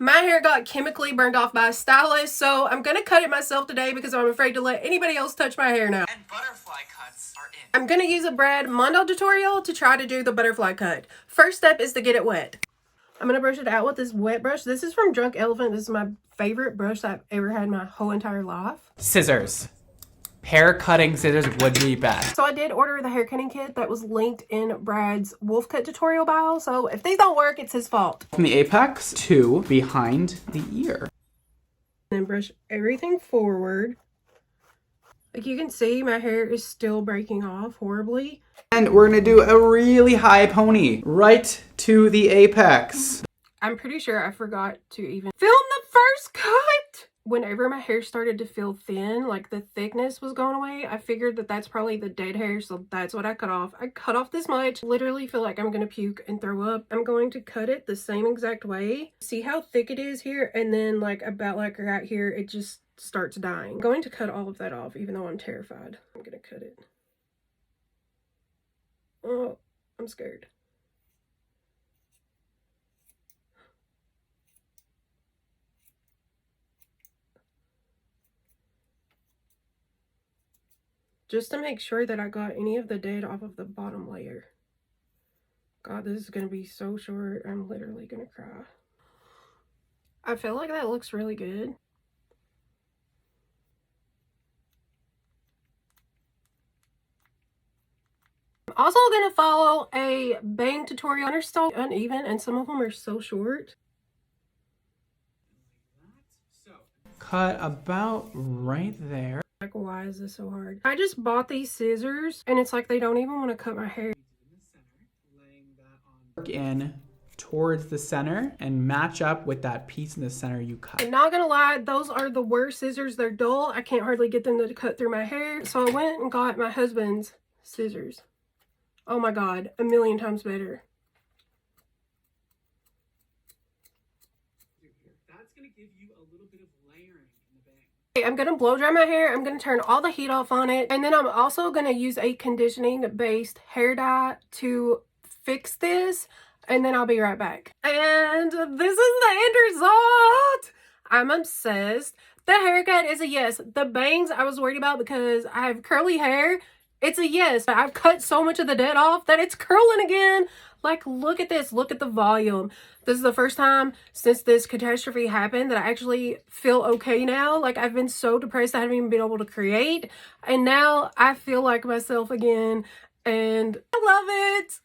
My hair got chemically burned off by a stylist, so I'm gonna cut it myself today because I'm afraid to let anybody else touch my hair now. And butterfly cuts are in. I'm gonna use a Brad Mondo tutorial to try to do the butterfly cut. First step is to get it wet. I'm gonna brush it out with this wet brush. This is from Drunk Elephant. This is my favorite brush I've ever had in my whole entire life. Scissors. Hair cutting scissors would be best. So I did order the hair cutting kit that was linked in Brad's wolf cut tutorial bio. So if these don't work, it's his fault. From the apex to behind the ear. Then brush everything forward. Like you can see, my hair is still breaking off horribly. And we're gonna do a really high pony right to the apex. I'm pretty sure I forgot to even film the first cut. Whenever my hair started to feel thin, like the thickness was going away, I figured that that's probably the dead hair, so that's what I cut off. I cut off this much. Literally feel like I'm gonna puke and throw up. I'm going to cut it the same exact way. See how thick it is here? And then like about like right here, it just starts dying. I'm going to cut all of that off, even though I'm terrified. I'm gonna cut it. Oh, I'm scared. Just to make sure that I got any of the dead off of the bottom layer. God, this is going to be so short. I'm literally going to cry. I feel like that looks really good. I'm also going to follow a bang tutorial. They're so uneven and some of them are so short. Cut about right there. Like, why is this so hard? I just bought these scissors and it's like they don't even want to cut my hair. Work in towards the center and match up with that piece in the center you cut. I'm not gonna lie, those are the worst scissors. They're dull. I can't hardly get them to cut through my hair. So I went and got my husband's scissors. Oh my God, a million times better. That's gonna give you a little bit of layering in the bang. I'm gonna blow dry my hair. I'm gonna turn all the heat off on it. And then I'm also gonna use a conditioning based hair dye to fix this. And then I'll be right back. And this is the end result. I'm obsessed. The haircut is a yes. The bangs I was worried about because I have curly hair. It's a yes. I've cut so much of the dead off that it's curling again. Like, look at this. Look at the volume. This is the first time since this catastrophe happened that I actually feel okay now. Like, I've been so depressed I haven't even been able to create. And now I feel like myself again. And I love it.